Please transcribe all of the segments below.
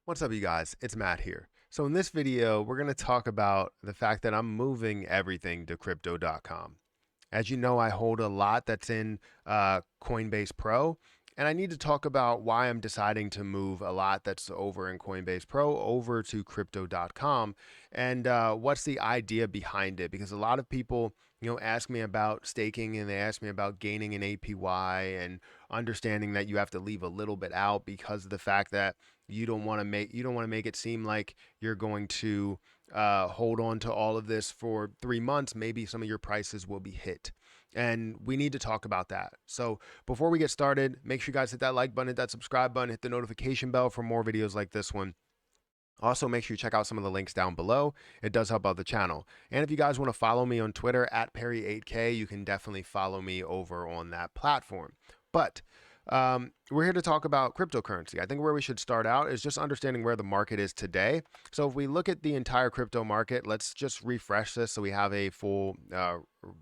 What's up, you guys? It's Matt here. So in this video, we're going to talk about the fact that I'm moving everything to crypto.com. As you know, I hold a lot that's in Coinbase Pro, and I need to talk about why I'm deciding to move a lot that's over in Coinbase Pro over to crypto.com and what's the idea behind it. Because a lot of people, ask me about staking and they ask me about gaining an APY and understanding that you have to leave a little bit out because of the fact that you don't want to make it seem like you're going to hold on to all of this for 3 months. Maybe some of your prices will be hit. And we need to talk about that. So before we get started, make sure you guys hit that like button, hit that subscribe button, hit the notification bell for more videos like this one. Also, make sure you check out some of the links down below. It does help out the channel. And if you guys want to follow me on Twitter at Perry8K, you can definitely follow me over on that platform. But we're here to talk about cryptocurrency. I think where we should start out is just understanding where the market is today. So if we look at the entire crypto market, let's just refresh this so we have a full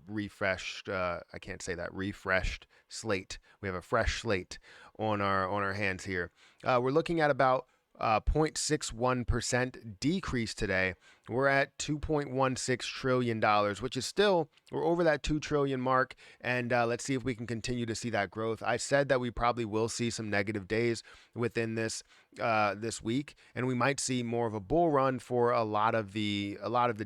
refreshed, I can't say that, refreshed slate. We have a fresh slate on our hands here. We're looking at about 0.61% decrease today. We're at $2.16 trillion, which is still, we're over that 2 trillion mark. And let's see if we can continue to see that growth. I said that we probably will see some negative days within this week, and we might see more of a bull run for a lot of the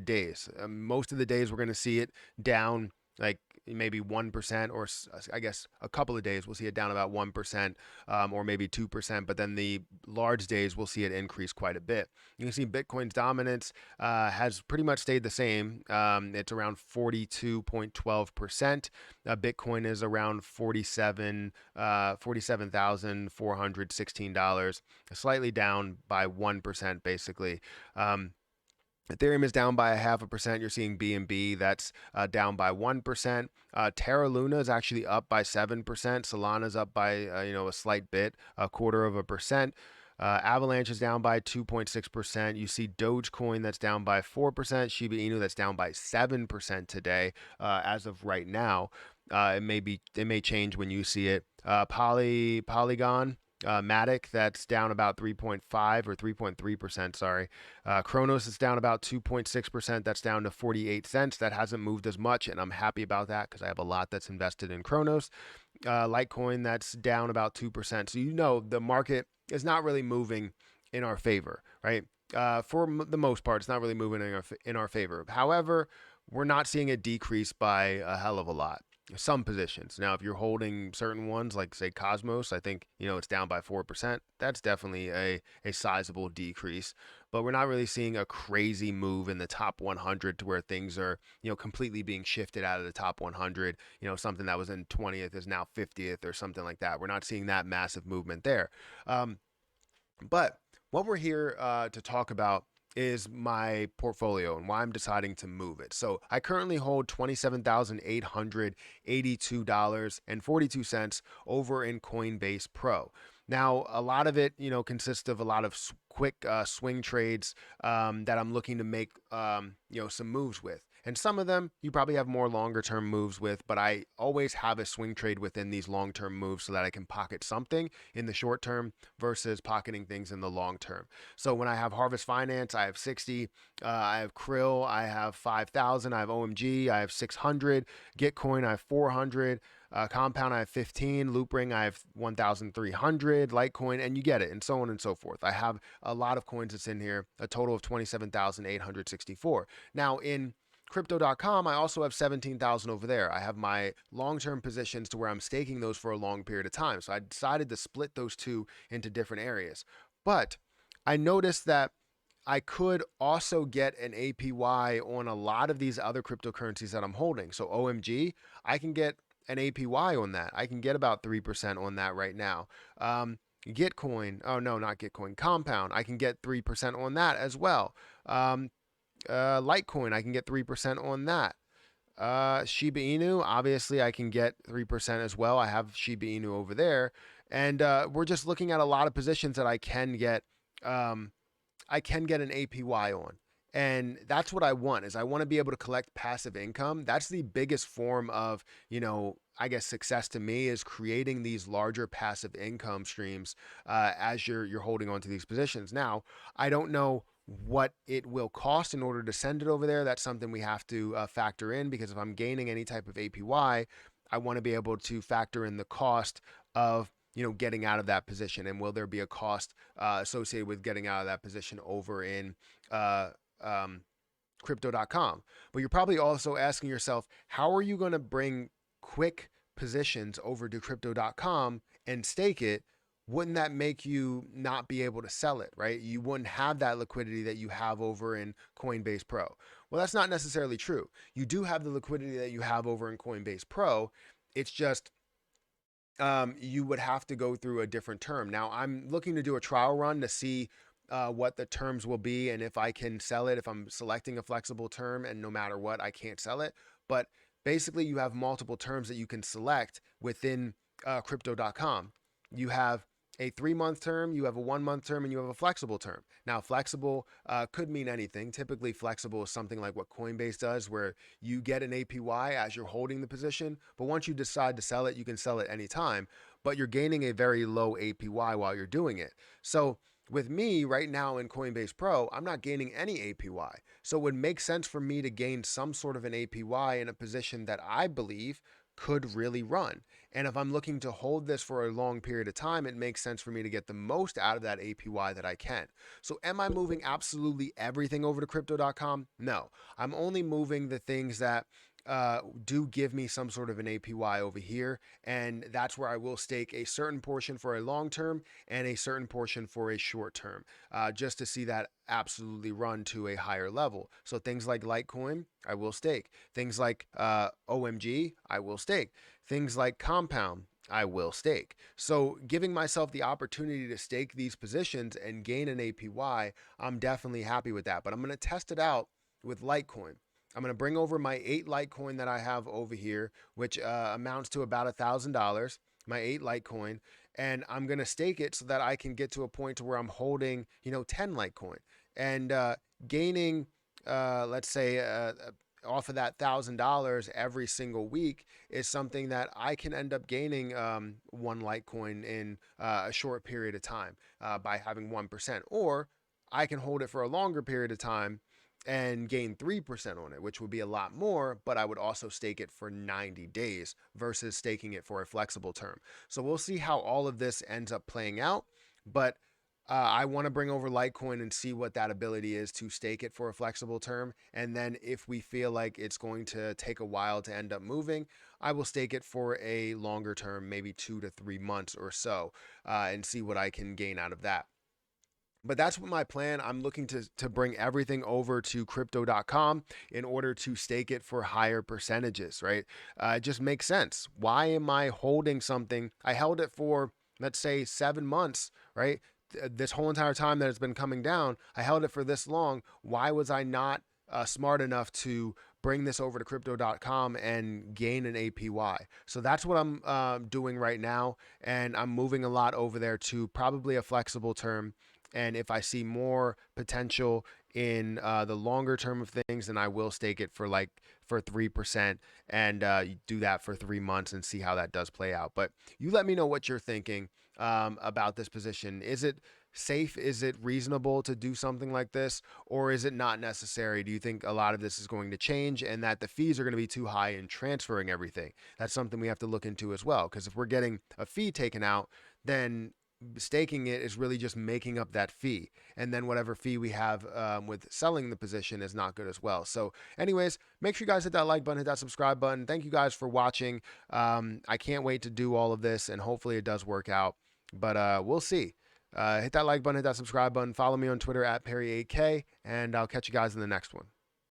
days. Most of the days we're going to see it down like maybe 1%, or I guess a couple of days we'll see it down about 1%, or maybe 2%. But then the large days we'll see it increase quite a bit. You can see Bitcoin's dominance has pretty much stayed the same. It's around 42.12%. Bitcoin is around $47,416, slightly down by 1% basically. Ethereum is down by 0.5%. You're seeing BNB that's down by 1%. Terra Luna is actually up by 7%. Solana's up by a slight bit, 0.25%. Avalanche is down by 2.6%. You see Dogecoin that's down by 4%. Shiba Inu that's down by 7% today, as of right now. It may change when you see it. Polygon. Matic, that's down about 3.5 or 3.3%. Sorry. Cronos is down about 2.6%. That's down to 48 cents. That hasn't moved as much, and I'm happy about that because I have a lot that's invested in Cronos. Litecoin, that's down about 2%. So the market is not really moving in our favor, right? For the most part, it's not really moving in our favor. However, we're not seeing it decrease by a hell of a lot. Some positions. Now, if you're holding certain ones, like say Cosmos, I think it's down by 4%. That's definitely a sizable decrease. But we're not really seeing a crazy move in the top 100 to where things are completely being shifted out of the top 100. Something that was in 20th is now 50th or something like that. We're not seeing that massive movement there. But what we're here to talk about is my portfolio and why I'm deciding to move it. So I currently hold $27,882.42 over in Coinbase Pro. Now, a lot of it, consists of a lot of quick swing trades that I'm looking to make, some moves with. And some of them you probably have more longer term moves with, but I always have a swing trade within these long term moves so that I can pocket something in the short term versus pocketing things in the long term. So when I have Harvest Finance, I have 60. I have Krill, I have 5,000. I have OMG, I have 600. Gitcoin, I have 400. Compound, I have 15. Loopring, I have 1,300. Litecoin, and you get it, and so on and so forth. I have a lot of coins that's in here, a total of 27,864. Now, in crypto.com, I also have 17,000 over there. I have my long-term positions to where I'm staking those for a long period of time. So I decided to split those two into different areas. But I noticed that I could also get an APY on a lot of these other cryptocurrencies that I'm holding. So OMG, I can get an APY on that. I can get about 3% on that right now. Gitcoin, oh no, not Gitcoin, Compound, I can get 3% on that as well. Litecoin, I can get 3% on that. Shiba Inu, obviously I can get 3% as well. I have Shiba Inu over there. And we're just looking at a lot of positions that I can get an APY on. And that's what I want, is I want to be able to collect passive income. That's the biggest form of, I guess success to me is creating these larger passive income streams as you're holding on to these positions. Now, I don't know what it will cost in order to send it over there. That's something we have to factor in, because if I'm gaining any type of APY, I want to be able to factor in the cost of getting out of that position, and will there be a cost associated with getting out of that position over in uh, um, crypto.com. But you're probably also asking yourself, how are you going to bring quick positions over to crypto.com and stake it? Wouldn't that make you not be able to sell it, right? You wouldn't have that liquidity that you have over in Coinbase Pro. Well, that's not necessarily true. You do have the liquidity that you have over in Coinbase Pro. It's just you would have to go through a different term. Now, I'm looking to do a trial run to see what the terms will be and if I can sell it, if I'm selecting a flexible term and no matter what, I can't sell it. But basically, you have multiple terms that you can select within crypto.com. You have a 3-month term, you have a 1-month term, and you have a flexible term. Now, flexible could mean anything. Typically, flexible is something like what Coinbase does, where you get an APY as you're holding the position, but once you decide to sell it, you can sell it anytime, but you're gaining a very low APY while you're doing it. So with me right now in Coinbase Pro, I'm not gaining any APY. So it would make sense for me to gain some sort of an APY in a position that I believe could really run. And if I'm looking to hold this for a long period of time, it makes sense for me to get the most out of that APY that I can. So am I moving absolutely everything over to crypto.com? No. I'm only moving the things that do give me some sort of an APY over here. And that's where I will stake a certain portion for a long term and a certain portion for a short term, just to see that absolutely run to a higher level. So things like Litecoin, I will stake. Things like OMG, I will stake. Things like Compound, I will stake. So giving myself the opportunity to stake these positions and gain an APY, I'm definitely happy with that. But I'm going to test it out with Litecoin. I'm going to bring over my 8 Litecoin that I have over here, which amounts to about $1,000, my 8 Litecoin, and I'm going to stake it so that I can get to a point to where I'm holding, 10 Litecoin and gaining, let's say, off of that $1,000 every single week is something that I can end up gaining 1 Litecoin in a short period of time by having 1%, or I can hold it for a longer period of time and gain 3% on it, which would be a lot more, but I would also stake it for 90 days versus staking it for a flexible term. So we'll see how all of this ends up playing out, but I want to bring over Litecoin and see what that ability is to stake it for a flexible term. And then if we feel like it's going to take a while to end up moving, I will stake it for a longer term, maybe 2 to 3 months or so, and see what I can gain out of that. But that's what my plan. I'm looking to bring everything over to crypto.com in order to stake it for higher percentages, right? It just makes sense. Why am I holding something? I held it for, let's say, 7 months, right? This whole entire time that it's been coming down, I held it for this long. Why was I not smart enough to bring this over to crypto.com and gain an APY? So that's what I'm doing right now. And I'm moving a lot over there to probably a flexible term. And if I see more potential in the longer term of things, then I will stake it for 3% and do that for 3 months and see how that does play out. But you let me know what you're thinking about this position. Is it safe? Is it reasonable to do something like this, or is it not necessary? Do you think a lot of this is going to change and that the fees are going to be too high in transferring everything? That's something we have to look into as well, because if we're getting a fee taken out, then staking it is really just making up that fee, and then whatever fee we have with selling the position is not good as well. So anyways, make sure you guys hit that like button, hit that subscribe button. Thank you guys for watching. I can't wait to do all of this, and hopefully it does work out, but we'll see. Hit that like button, hit that subscribe button, follow me on Twitter at Perry8K, and I'll catch you guys in the next one.